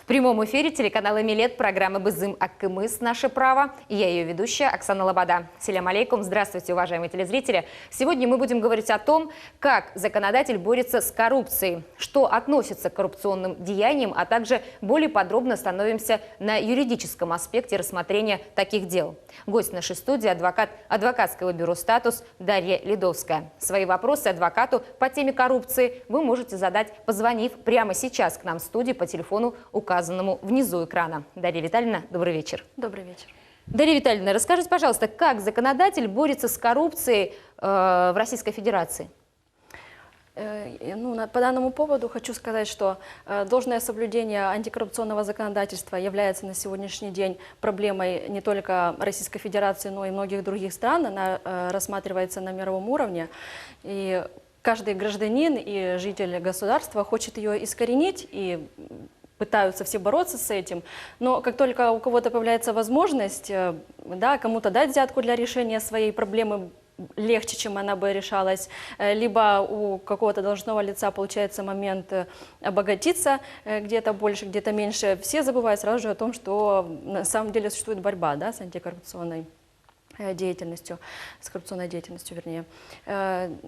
В прямом эфире телеканала «Милет» программы «Бызым Аккымыс. Наше право». И я ее ведущая Оксана Лобода. Селям алейкум. Здравствуйте, уважаемые телезрители. Сегодня мы будем говорить о том, как законодатель борется с коррупцией, что относится к коррупционным деяниям, а также более подробно становимся на юридическом аспекте рассмотрения таких дел. Гость нашей студии – адвокат адвокатского бюро «Статус» Дарья Ледовская. Свои вопросы адвокату по теме коррупции вы можете задать, позвонив прямо сейчас к нам в студию по телефону, указанному внизу экрана. Дарья Витальевна, добрый вечер. Добрый вечер. Дарья Витальевна, расскажите, пожалуйста, как законодатель борется с коррупцией в Российской Федерации? По данному поводу хочу сказать, что должное соблюдение антикоррупционного законодательства является на сегодняшний день проблемой не только Российской Федерации, но и многих других стран. Она рассматривается на мировом уровне. И каждый гражданин и житель государства хочет ее искоренить, и пытаются все бороться с этим, но как только у кого-то появляется возможность, кому-то дать взятку для решения своей проблемы легче, чем она бы решалась, либо у какого-то должностного лица получается момент обогатиться где-то больше, где-то меньше, все забывают сразу же о том, что на самом деле существует борьба с антикоррупционной деятельностью, с коррупционной деятельностью, вернее.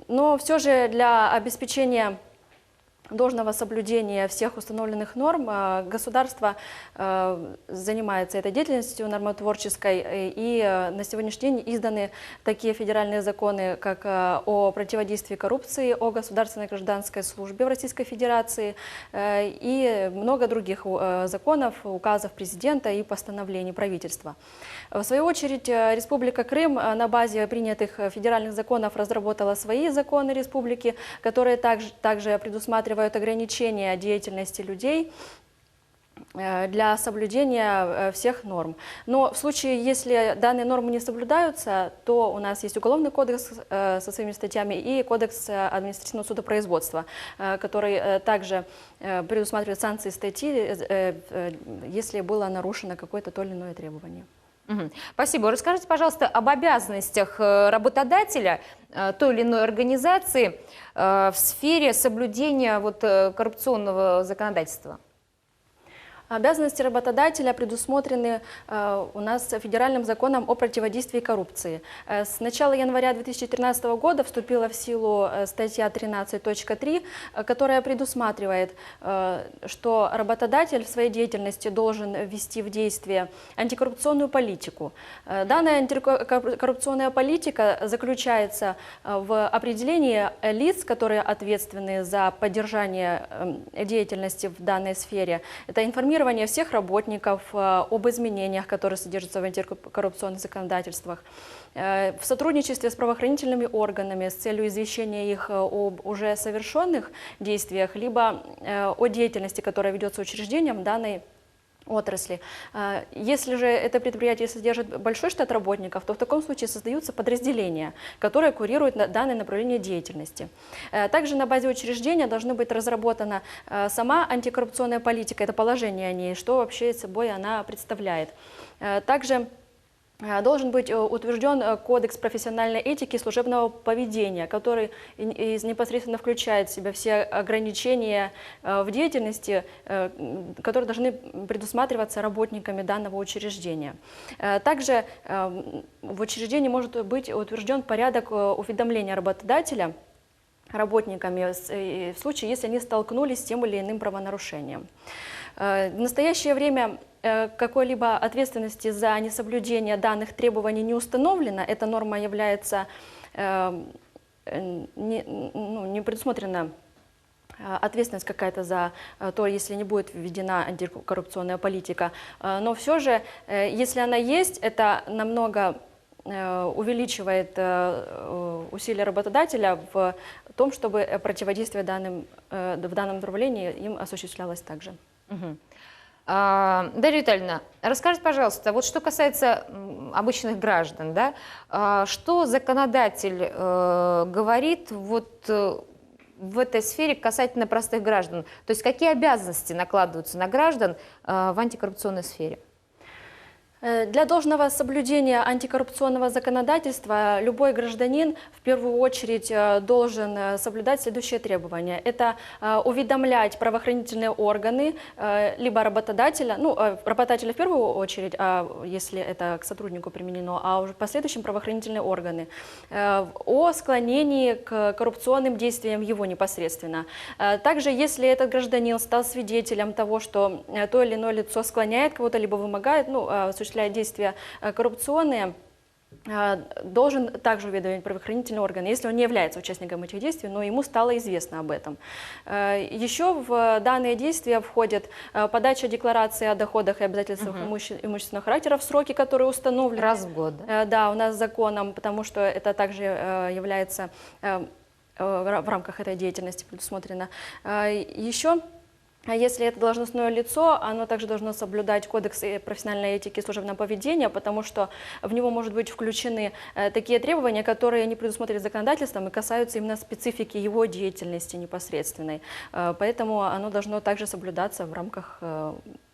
Но все же для обеспечения должного соблюдения всех установленных норм государство занимается этой деятельностью нормотворческой, и на сегодняшний день изданы такие федеральные законы, как о противодействии коррупции, о государственной гражданской службе в Российской Федерации и много других законов, указов президента и постановлений правительства. В свою очередь, Республика Крым на базе принятых федеральных законов разработала свои законы республики, которые также предусматривают ограничения деятельности людей для соблюдения всех норм. Но в случае, если данные нормы не соблюдаются, то у нас есть Уголовный кодекс со своими статьями и Кодекс административного судопроизводства, который также предусматривает санкции статьи, если было нарушено какое-то то или иное требование. Спасибо. Расскажите, пожалуйста, об обязанностях работодателя той или иной организации в сфере соблюдения коррупционного законодательства. Обязанности работодателя предусмотрены у нас федеральным законом о противодействии коррупции. С начала января 2013 года вступила в силу статья 13.3, которая предусматривает, что работодатель в своей деятельности должен ввести в действие антикоррупционную политику. Данная антикоррупционная политика заключается в определении лиц, которые ответственны за поддержание деятельности в данной сфере. Это информирование всех работников об изменениях, которые содержатся в антикоррупционных законодательствах, в сотрудничестве с правоохранительными органами с целью извещения их об уже совершенных действиях, либо о деятельности, которая ведется учреждением данной отрасли. Если же это предприятие содержит большой штат работников, то в таком случае создаются подразделения, которые курируют данное направление деятельности. Также на базе учреждения должна быть разработана сама антикоррупционная политика, это положение о ней, что вообще собой она представляет. Также должен быть утвержден кодекс профессиональной этики и служебного поведения, который непосредственно включает в себя все ограничения в деятельности, которые должны предусматриваться работниками данного учреждения. Также в учреждении может быть утвержден порядок уведомления работодателя работниками в случае, если они столкнулись с тем или иным правонарушением. В настоящее время какой-либо ответственности за несоблюдение данных требований не установлено. Эта норма является не предусмотрена ответственность какая-то за то, если не будет введена антикоррупционная политика. Но все же, если она есть, это намного увеличивает усилия работодателя в том, чтобы противодействие в данном направлении им осуществлялось также. Дарья Витальевна, расскажите, пожалуйста, вот что касается обычных граждан, что законодатель говорит в этой сфере касательно простых граждан? То есть какие обязанности накладываются на граждан в антикоррупционной сфере? Для должного соблюдения антикоррупционного законодательства любой гражданин в первую очередь должен соблюдать следующие требования. Это уведомлять правоохранительные органы, либо работодателя, работодателя в первую очередь, если это к сотруднику применено, а уже в последующем правоохранительные органы, о склонении к коррупционным действиям его непосредственно. Также, если этот гражданин стал свидетелем того, что то или иное лицо склоняет кого-то, либо вымогает, осуществляет действия коррупционные, должен также уведомить правоохранительные органы, если он не является участником этих действий, но ему стало известно об этом. Еще в данные действия входит подача декларации о доходах и обязательствах имущественного характера в сроки, которые установлены. Раз в год, да? Да, у нас законом, потому что это также является в рамках этой деятельности предусмотрено. Еще, если это должностное лицо, оно также должно соблюдать кодекс профессиональной этики и служебного поведения, потому что в него могут быть включены такие требования, которые не предусмотрены законодательством и касаются именно специфики его деятельности непосредственной. Поэтому оно должно также соблюдаться в рамках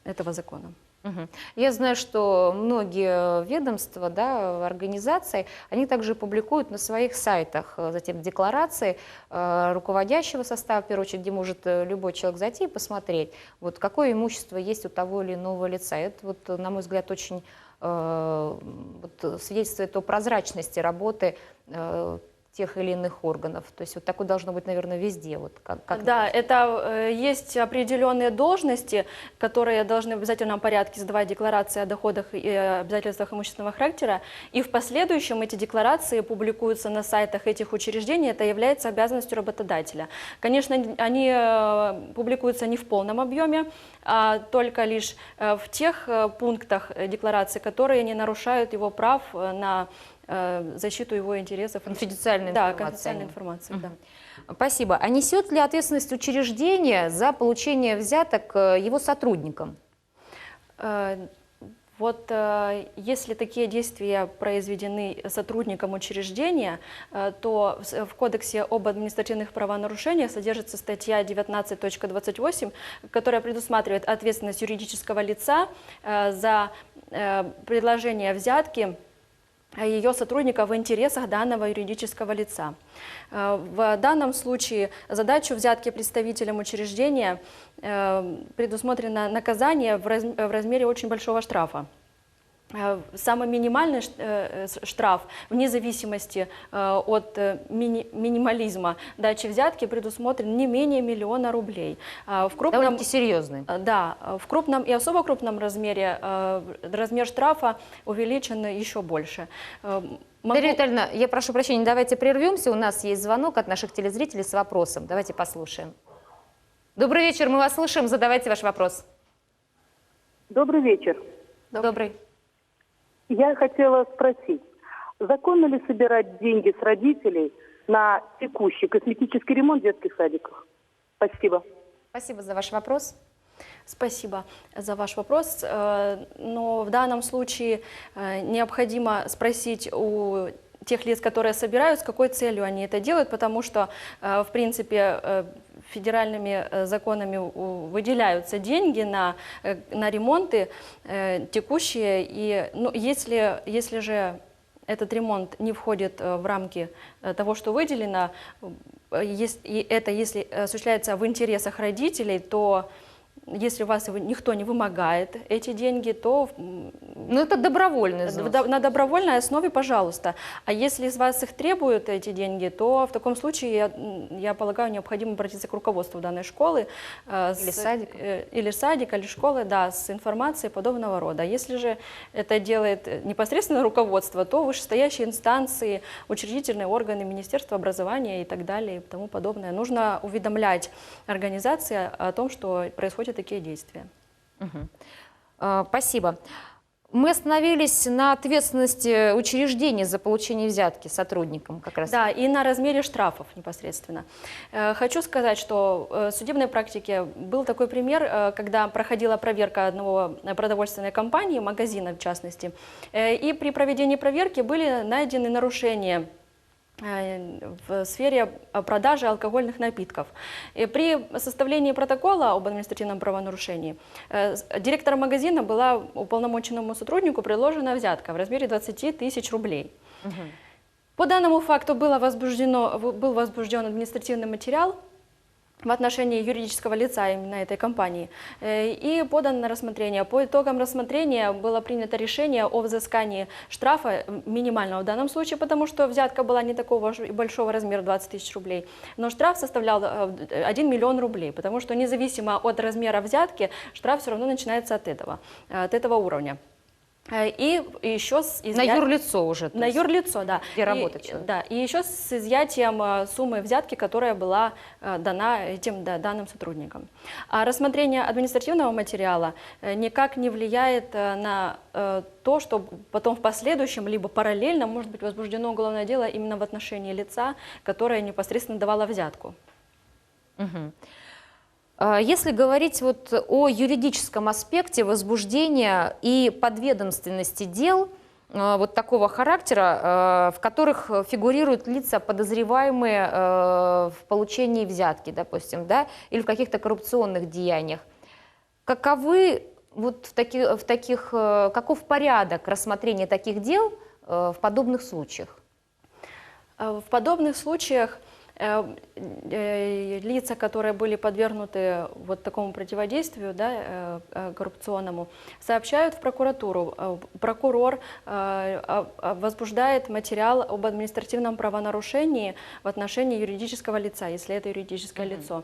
этого закона. Я знаю, что многие ведомства, да, организации, они также публикуют на своих сайтах затем декларации руководящего состава, в первую очередь, где может любой человек зайти и посмотреть, вот какое имущество есть у того или иного лица. Это, вот, на мой взгляд, очень свидетельствует о прозрачности работы тех или иных органов. То есть вот такое должно быть, наверное, везде. Вот Да, это есть определенные должности, которые должны в обязательном порядке сдавать декларации о доходах и обязательствах имущественного характера, и в последующем эти декларации публикуются на сайтах этих учреждений, это является обязанностью работодателя. Конечно, они публикуются не в полном объеме, а только лишь в тех пунктах декларации, которые не нарушают его прав на защиту его интересов. Конфиденциальной информации. Да, информации. конфиденциальной информации, да. Спасибо. А несет ли ответственность учреждение за получение взяток его сотрудникам? Вот если такие действия произведены сотрудником учреждения, то в Кодексе об административных правонарушениях содержится статья 19.28, которая предусматривает ответственность юридического лица за предложение взятки ее сотрудника в интересах данного юридического лица. В данном случае задачу взятки представителям учреждения предусмотрено наказание в размере очень большого штрафа. Самый минимальный штраф, вне зависимости от минимализма дачи взятки, предусмотрен не менее 1 000 000 рублей. В крупном, довольно серьезный. Да, в крупном и особо крупном размере размер штрафа увеличен еще больше. Дарья Витальевна, я прошу прощения, давайте прервемся. У нас есть звонок от наших телезрителей с вопросом. Давайте послушаем. Добрый вечер, мы вас слушаем. Задавайте ваш вопрос. Добрый вечер. Добрый. Я хотела спросить, законно ли собирать деньги с родителей на текущий косметический ремонт в детских садиках? Спасибо. Спасибо за ваш вопрос. Спасибо за ваш вопрос. Но в данном случае необходимо спросить у тех лиц, которые собирают, с какой целью они это делают, потому что, в принципе, федеральными законами выделяются деньги на ремонты текущие, и если же этот ремонт не входит в рамки того, что выделено, если осуществляется в интересах родителей, то если у вас никто не вымогает эти деньги, то... Ну, это добровольный взнос. На добровольной основе, пожалуйста. А если из вас их требуют, эти деньги, то в таком случае, я полагаю, необходимо обратиться к руководству данной школы. Или садика. Или садика, или школы, да, с информацией подобного рода. Если же это делает непосредственно руководство, то вышестоящие инстанции, учредительные органы, Министерство образования и так далее, и тому подобное. Нужно уведомлять организации о том, что происходят такие действия. Спасибо. Мы остановились на ответственности учреждений за получение взятки сотрудникам как раз. Да, и на размере штрафов непосредственно. Хочу сказать, что в судебной практике был такой пример, когда проходила проверка одного продовольственной компании, магазина в частности, и при проведении проверки были найдены нарушения в сфере продажи алкогольных напитков. И при составлении протокола об административном правонарушении директором магазина была уполномоченному сотруднику предложена взятка в размере 20 тысяч рублей. По данному факту был возбужден административный материал в отношении юридического лица именно этой компании и подан на рассмотрение. По итогам рассмотрения было принято решение о взыскании штрафа минимального в данном случае, потому что взятка была не такого большого размера, 20 тысяч рублей, но штраф составлял 1 миллион рублей, потому что независимо от размера взятки, штраф все равно начинается от этого уровня. И еще на юрлицо уже. На юрлицо, да. Где работает человек. Да, и еще с изъятием суммы взятки, которая была дана этим данным сотрудникам. А рассмотрение административного материала никак не влияет на то, что потом в последующем, либо параллельно может быть возбуждено уголовное дело именно в отношении лица, которое непосредственно давало взятку. Если говорить вот о юридическом аспекте возбуждения и подведомственности дел вот такого характера, в которых фигурируют лица, подозреваемые в получении взятки, допустим, да, или в каких-то коррупционных деяниях, каковы вот каков порядок рассмотрения таких дел в подобных случаях? В подобных случаях лица, которые были подвергнуты вот такому противодействию, да, коррупционному, сообщают в прокуратуру. Прокурор возбуждает материал об административном правонарушении в отношении юридического лица, если это юридическое лицо.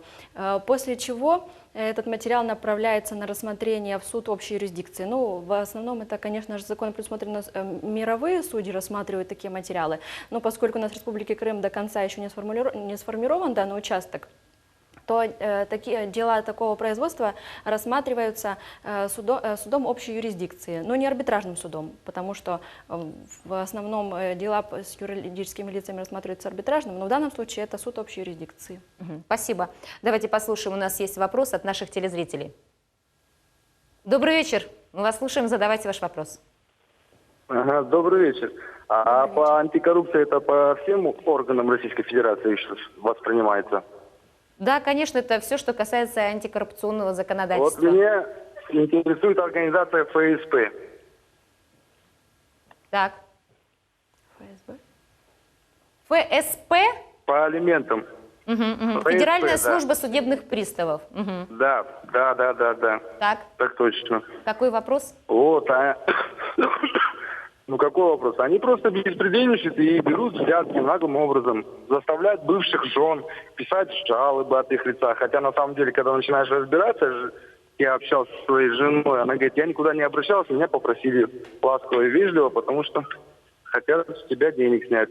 После чего этот материал направляется на рассмотрение в суд общей юрисдикции. Ну, в основном это, конечно же, законом предусмотрено, мировые судьи рассматривают такие материалы, но поскольку у нас в Республике Крым до конца еще не сформирован данный участок, то такие дела такого производства рассматриваются судом общей юрисдикции, но не арбитражным судом, потому что в основном дела с юридическими лицами рассматриваются арбитражным, но в данном случае это суд общей юрисдикции. Спасибо. Давайте послушаем, у нас есть вопрос от наших телезрителей. Добрый вечер, мы вас слушаем, задавайте ваш вопрос. Ага, добрый вечер. А по антикоррупции это по всем органам Российской Федерации воспринимается? Да, конечно, это все, что касается антикоррупционного законодательства. Вот меня интересует организация ФСП. Так. ФСБ? ФСП? По алиментам. ФСП, Федеральная да. служба судебных приставов. Да. Так, Так точно. какой вопрос? Вот, ну какой вопрос? Они просто беспредельничают и берут взятки наглым образом, заставляют бывших жен писать жалобы от их лица. Хотя на самом деле, когда начинаешь разбираться, я общался со своей женой, она говорит, я никуда не обращался, меня попросили ласково и вежливо, потому что хотят с тебя денег снять.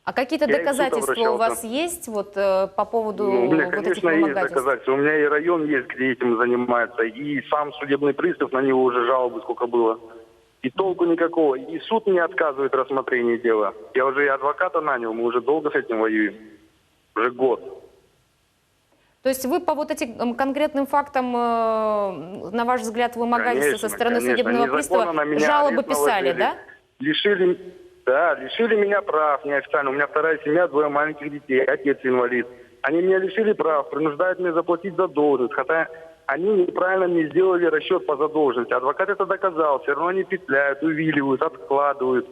А какие-то Я и в суд доказательства у вас обращался. есть вот, по поводу Ну, у меня, вот этих конечно, есть вымогательств? доказательства. У меня и район есть, где этим занимается, и сам судебный пристав, на него уже жалобы сколько было. И толку никакого. И суд мне отказывает в рассмотрении дела. Я уже и адвоката нанял, мы уже долго с этим воюем. Уже год. То есть вы по вот этим конкретным фактам, на ваш взгляд, вымогательства со стороны судебного пристава Незаконно на меня жалобы арест писали, наложили. да? Лишили меня прав неофициально. У меня вторая семья, 2 маленьких детей, отец инвалид. Они меня лишили прав, принуждают меня заплатить задолженность, хотя они неправильно мне сделали расчет по задолженности. Адвокат это доказал, все равно они петляют, увиливают, откладывают.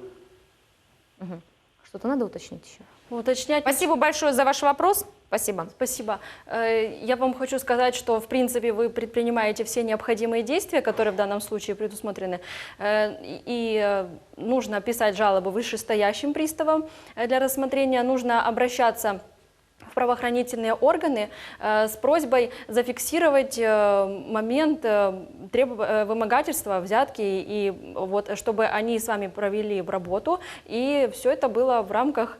Что-то надо уточнить еще? Уточнять. Спасибо большое за ваш вопрос. Спасибо. Спасибо. Я вам хочу сказать, что в принципе вы предпринимаете все необходимые действия, которые в данном случае предусмотрены, и нужно писать жалобы вышестоящим приставам для рассмотрения, нужно обращаться в правоохранительные органы с просьбой зафиксировать момент вымогательства, взятки, и вот, чтобы они с вами провели работу, и все это было в рамках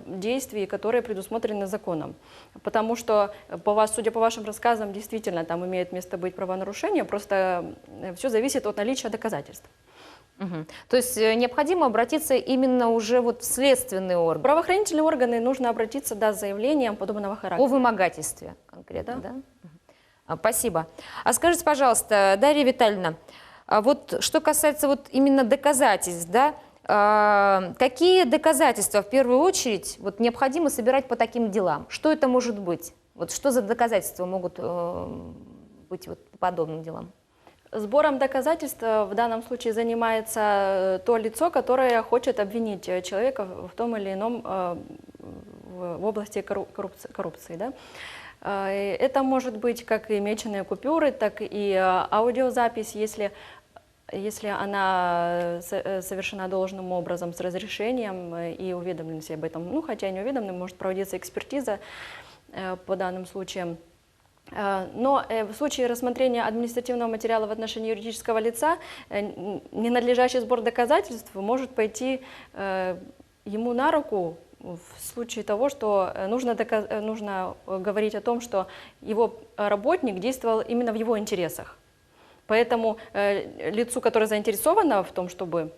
действий, которые предусмотрены законом. Потому что, судя по вашим рассказам, действительно там имеет место быть правонарушение, просто все зависит от наличия доказательств. То есть необходимо обратиться именно уже вот в следственный орган. В правоохранительные органы нужно обратиться, да, с заявлением подобного характера. О вымогательстве конкретно, да? Спасибо. А скажите, пожалуйста, Дарья Витальевна, вот что касается вот именно доказательств, да, Какие доказательства в первую очередь вот, необходимо собирать по таким делам? Что это может быть? Вот что за доказательства могут быть вот, по подобным делам? Сбором доказательств в данном случае занимается то лицо, которое хочет обвинить человека в том или ином в области коррупции. Да? Это может быть как и меченые купюры, так и аудиозапись, если она совершена должным образом с разрешением и уведомленности об этом. Ну, хотя и не уведомлен, может проводиться экспертиза по данным случаям. Но в случае рассмотрения административного материала в отношении юридического лица ненадлежащий сбор доказательств может пойти ему на руку в случае того, что нужно говорить о том, что его работник действовал именно в его интересах. Поэтому лицу, которое заинтересовано в том, чтобы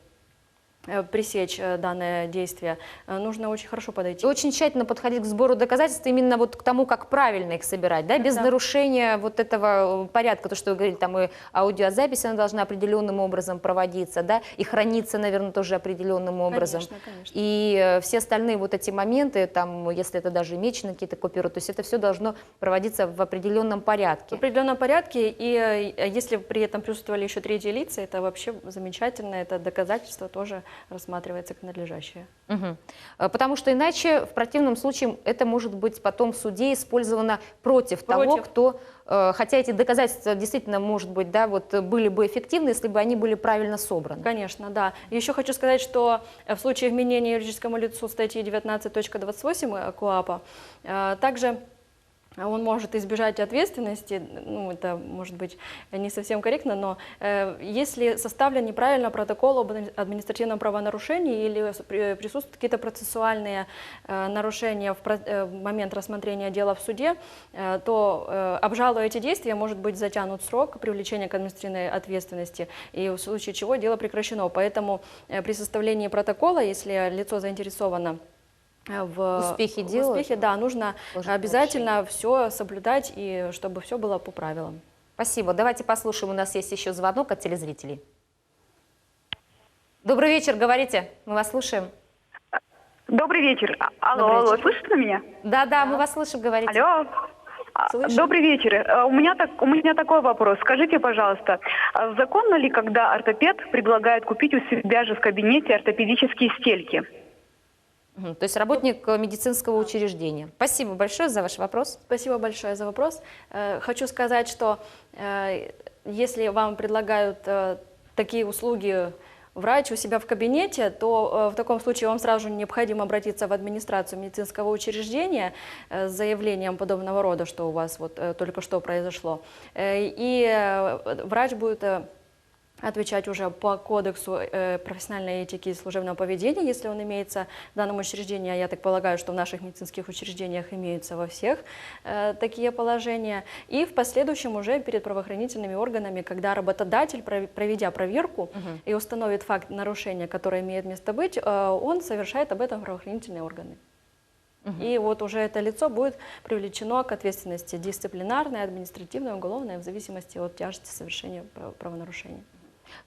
пресечь данное действие, нужно очень хорошо подойти. И очень тщательно подходить к сбору доказательств, именно вот к тому, как правильно их собирать, да, без нарушения вот этого порядка, то, что вы говорили, там и аудиозапись, она должна определенным образом проводиться, да, и храниться, наверное, тоже определенным образом. Конечно, конечно. И все остальные вот эти моменты, там, если это даже меченые какие-то купюры, то есть это все должно проводиться в определенном порядке. В определенном порядке, и если при этом присутствовали еще третьи лица, это вообще замечательно, это доказательство тоже рассматривается как надлежащее. Угу. Потому что иначе, в противном случае, это может быть потом в суде использовано против того, кто... Хотя эти доказательства действительно, может быть, да, вот, были бы эффективны, если бы они были правильно собраны. Конечно, да. Еще хочу сказать, что в случае вменения юридическому лицу статьи 19.28 КоАПа также он может избежать ответственности, ну, это может быть не совсем корректно, но если составлен неправильно протокол об административном правонарушении или присутствуют какие-то процессуальные нарушения в момент рассмотрения дела в суде, то, обжалуя эти действия, может быть затянут срок привлечения к административной ответственности, и в случае чего дело прекращено. Поэтому при составлении протокола, если лицо заинтересовано в успехе, да, нужно обязательно все соблюдать, и чтобы все было по правилам. Спасибо. Давайте послушаем, у нас есть еще звонок от телезрителей. Добрый вечер, говорите, мы вас слушаем. Добрый вечер. Алло, слышите меня? Да, мы вас слышим, говорите. Алло. Слышим. Добрый вечер. У меня такой вопрос. Скажите, пожалуйста, законно ли, когда ортопед предлагает купить у себя же в кабинете ортопедические стельки? То есть работник медицинского учреждения. Спасибо большое за ваш вопрос. Спасибо большое за вопрос. Хочу сказать, что если вам предлагают такие услуги врач у себя в кабинете, то в таком случае вам сразу же необходимо обратиться в администрацию медицинского учреждения с заявлением подобного рода, что у вас вот только что произошло. И врач будет отвечать уже по кодексу профессиональной этики и служебного поведения, если он имеется в данном учреждении. Я так полагаю, что в наших медицинских учреждениях имеются во всех такие положения. И в последующем уже перед правоохранительными органами, когда работодатель, проведя проверку и установит факт нарушения, которое имеет место быть, он совершает об этом правоохранительные органы. И вот уже это лицо будет привлечено к ответственности дисциплинарной, административной, уголовной, в зависимости от тяжести совершения правонарушения.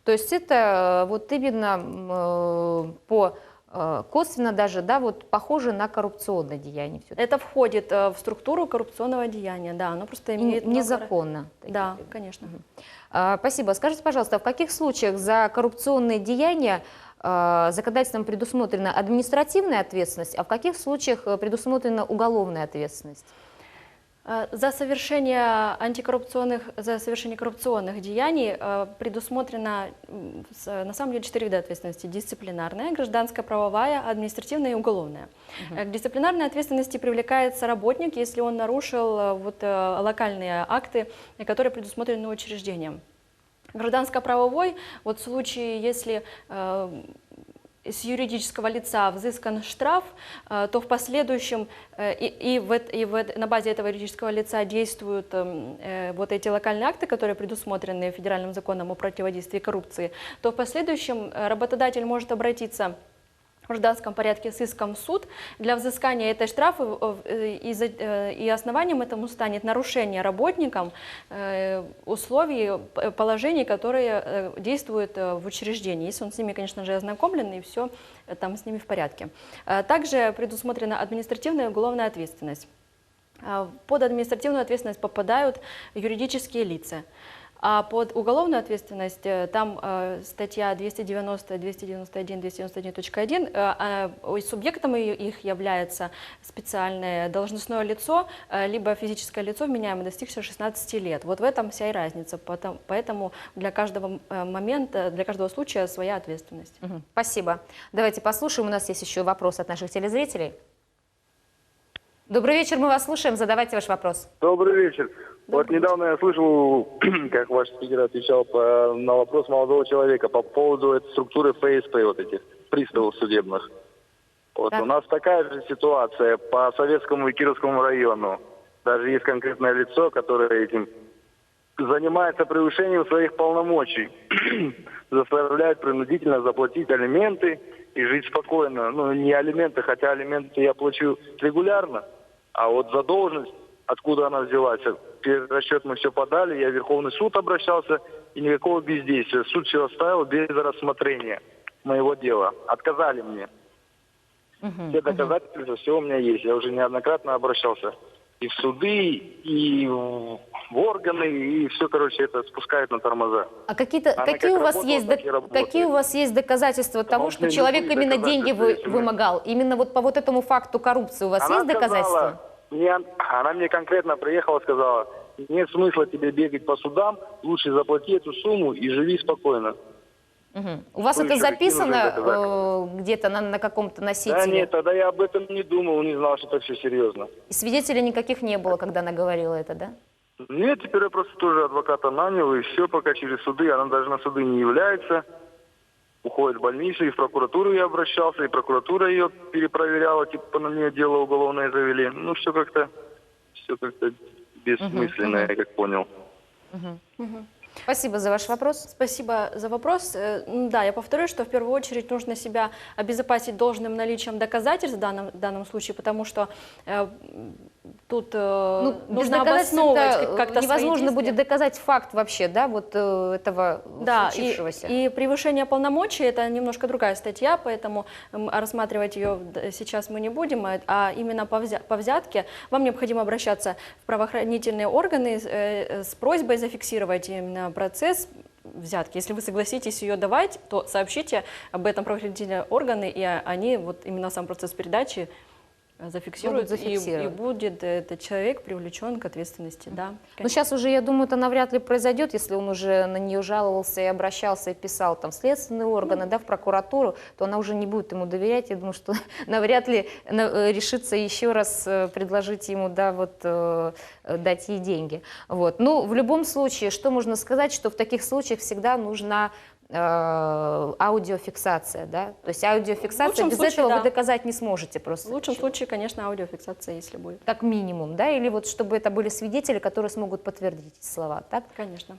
То есть это вот именно по косвенно даже, да, вот похоже на коррупционное деяние. Это входит в структуру коррупционного деяния, да, оно просто имеет... Незаконно. Да, конечно. Спасибо. Скажите, пожалуйста, в каких случаях за коррупционные деяния законодательством предусмотрена административная ответственность, а в каких случаях предусмотрена уголовная ответственность? За совершение коррупционных деяний предусмотрено на самом деле 4 вида ответственности: дисциплинарная, гражданская, правовая, административная и уголовная. К дисциплинарной ответственности привлекается работник, если он нарушил локальные акты, которые предусмотрены учреждением. Гражданско-правовой, вот в случае, если с юридического лица взыскан штраф, то в последующем на базе этого юридического лица действуют вот эти локальные акты, которые предусмотрены Федеральным законом о противодействии коррупции, то в последующем работодатель может обратиться гражданском порядке с иском в суд для взыскания этой штрафы, и основанием этому станет нарушение работникам условий, положений, которые действуют в учреждении, если он с ними, конечно же, ознакомлен и все там с ними в порядке. Также предусмотрена административная и уголовная ответственность. Под административную ответственность попадают юридические лица. А под уголовную ответственность там статья 290, 291, 291.1, субъектом их является специальное должностное лицо, либо физическое лицо, вменяемое, достигшее 16 лет. Вот в этом вся и разница. Поэтому для каждого момента, для каждого случая своя ответственность. Спасибо. Давайте послушаем. У нас есть еще вопрос от наших телезрителей. Добрый вечер, мы вас слушаем. Задавайте ваш вопрос. Добрый вечер. Вот недавно я слышал, как ваш спикер отвечал на вопрос молодого человека по поводу этой структуры ФСП, вот этих приставов судебных. Вот Так. у нас такая же ситуация по Советскому и Кировскому району. Даже есть конкретное лицо, которое этим занимается превышением своих полномочий. Заставляет принудительно заплатить алименты и жить спокойно. Ну, не алименты, хотя алименты я плачу регулярно. А вот задолженность, откуда она взялась, расчет мы все подали, я в Верховный суд обращался, и никакого бездействия. Суд все оставил без рассмотрения моего дела. Отказали мне. Все доказательства, все у меня есть. Я уже неоднократно обращался и в суды, и в органы, и все, короче, это спускает на тормоза. А какие как у вас работала, есть, так и работает. какие у вас есть доказательства того, можно что и человек любые именно деньги доказательства, если мы- вымогал? Именно вот по вот этому факту коррупции у вас есть доказательства? Она мне конкретно приехала и сказала, нет смысла тебе бегать по судам, лучше заплати эту сумму и живи спокойно. У вас Что это еще, какие нужны записано доказательства? где-то на каком-то Да носителе? нет, тогда я об этом не думал, не знал, что это все серьезно. И свидетелей никаких не было, когда она говорила это, да? Нет, теперь я просто тоже адвоката нанял, и все, пока через суды, она даже на суды не является. Уходит в больницу, и в прокуратуру я обращался, и прокуратура ее перепроверяла, типа на нее дело уголовное завели. Ну, все как-то бессмысленно, я как понял. Спасибо за ваш вопрос. Спасибо за вопрос. Да, я повторю, что в первую очередь нужно себя обезопасить должным наличием доказательств в данном случае, потому что тут Без нужно доказательств обосновывать как-то свои невозможно действия. будет доказать факт вообще, да, вот этого Да, случившегося. и превышение полномочий – это немножко другая статья, поэтому рассматривать ее сейчас мы не будем, а именно по взятке вам необходимо обращаться в правоохранительные органы с просьбой зафиксировать именно процесс взятки. Если вы согласитесь ее давать, то сообщите об этом правоохранительные органы, и они вот именно сам процесс передачи зафиксируют, и будет этот человек привлечен к ответственности. Да, но сейчас уже, я думаю, это навряд ли произойдет, если он уже на нее жаловался и обращался, и писал там в следственные органы, да, в прокуратуру, то она уже не будет ему доверять. Я думаю, что навряд ли решится еще раз предложить ему, да, вот, дать ей деньги. Вот. Ну, в любом случае, что можно сказать, что в таких случаях всегда нужна аудиофиксация, да? То есть аудиофиксация, без этого вы доказать не сможете просто. В лучшем случае, конечно, аудиофиксация, если будет. Как минимум, да? Или вот чтобы это были свидетели, которые смогут подтвердить эти слова, так? Конечно.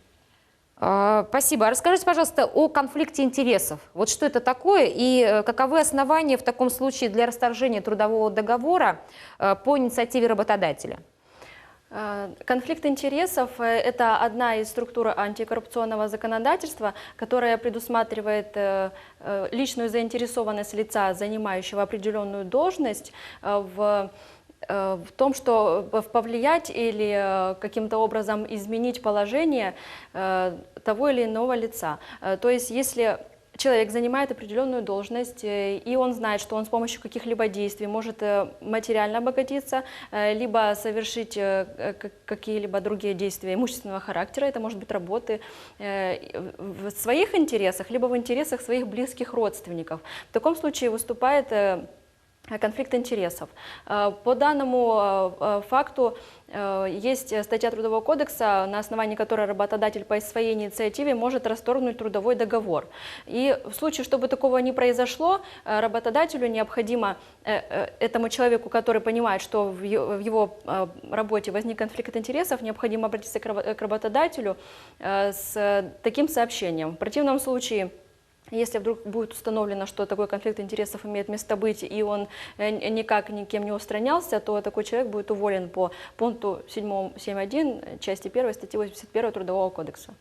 Спасибо. Расскажите, пожалуйста, о конфликте интересов. Вот что это такое и каковы основания в таком случае для расторжения трудового договора по инициативе работодателя? Конфликт интересов – это одна из структур антикоррупционного законодательства, которая предусматривает личную заинтересованность лица, занимающего определенную должность, в том, что повлиять или каким-то образом изменить положение того или иного лица. То есть, если человек занимает определенную должность, и он знает, что он с помощью каких-либо действий может материально обогатиться, либо совершить какие-либо другие действия имущественного характера, это может быть работы в своих интересах, либо в интересах своих близких родственников. В таком случае выступает конфликт интересов. По данному факту есть статья Трудового кодекса, на основании которой работодатель по своей инициативе может расторгнуть трудовой договор. И в случае, чтобы такого не произошло, работодателю необходимо, этому человеку, который понимает, что в его работе возник конфликт интересов, необходимо обратиться к работодателю с таким сообщением. В противном случае Если вдруг будет установлено, что такой конфликт интересов имеет место быть, и он никак никем не устранялся, то такой человек будет уволен по пункту 7.1 части 1 статьи 81 Трудового кодекса.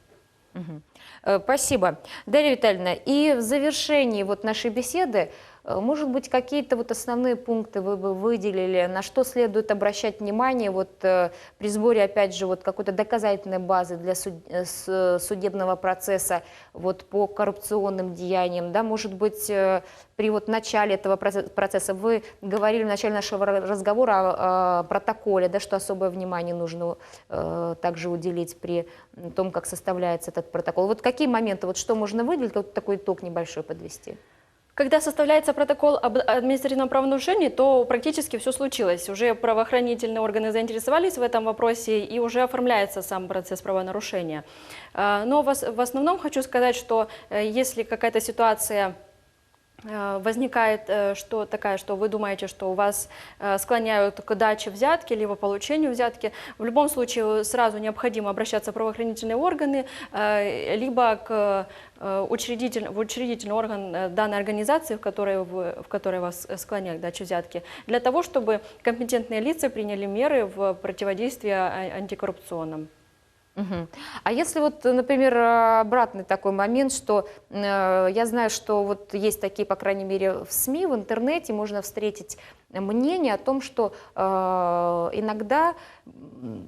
Спасибо. Дарья Витальевна, и в завершении вот нашей беседы, может быть, какие-то вот основные пункты вы бы выделили, на что следует обращать внимание вот при сборе, опять же, вот какой-то доказательной базы для судебного процесса вот по коррупционным деяниям, да, может быть, при вот начале этого процесса вы говорили в начале нашего разговора о протоколе, да, что особое внимание нужно также уделить при том, как составляется этот протокол. Вот какие моменты, вот что можно выделить, вот такой итог небольшой подвести? Когда составляется протокол об административном правонарушении, то практически все случилось. Уже правоохранительные органы заинтересовались в этом вопросе и уже оформляется сам процесс правонарушения. Но в основном хочу сказать, что если какая-то ситуация возникает что вы думаете, что у вас склоняют к даче взятки, либо получению взятки, в любом случае сразу необходимо обращаться в правоохранительные органы, либо в учредительный орган данной организации, в которой вас склоняют к даче взятки, для того, чтобы компетентные лица приняли меры в противодействии антикоррупционном. А если вот, например, обратный такой момент, что я знаю, что вот есть такие, по крайней мере, в СМИ, в интернете можно встретить мнение о том, что иногда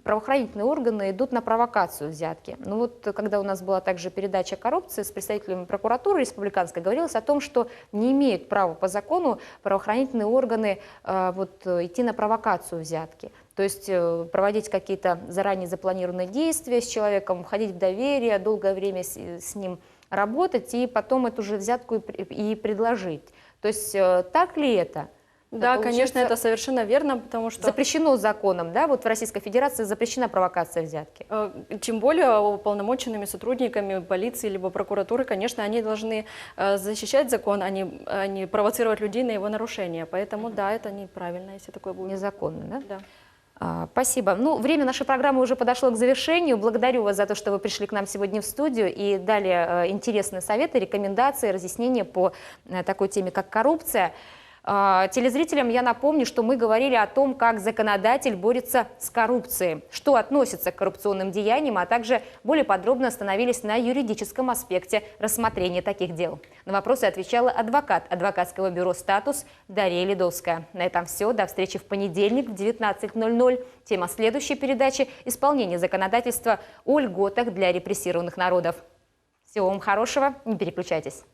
правоохранительные органы идут на провокацию взятки. Ну вот, когда у нас была также передача коррупции с представителями прокуратуры республиканской, говорилось о том, что не имеют права по закону правоохранительные органы вот, идти на провокацию взятки. То есть проводить какие-то заранее запланированные действия с человеком, входить в доверие, долгое время с ним работать и потом эту же взятку и предложить. То есть так ли это? Да, конечно, это совершенно верно, потому что... Запрещено законом, да? Вот в Российской Федерации запрещена провокация взятки. Тем более уполномоченными сотрудниками полиции либо прокуратуры, конечно, они должны защищать закон, а не провоцировать людей на его нарушение. Поэтому, да, это неправильно, если такое будет. Незаконно, да? Да. Спасибо. Ну, время нашей программы уже подошло к завершению. Благодарю вас за то, что вы пришли к нам сегодня в студию и дали интересные советы, рекомендации, разъяснения по такой теме, как коррупция. Телезрителям я напомню, что мы говорили о том, как законодатель борется с коррупцией, что относится к коррупционным деяниям, а также более подробно остановились на юридическом аспекте рассмотрения таких дел. На вопросы отвечала адвокат адвокатского бюро «Статус» Дарья Ледовская. На этом все. До встречи в понедельник в 19:00. Тема следующей передачи – исполнение законодательства о льготах для репрессированных народов. Всего вам хорошего, не переключайтесь.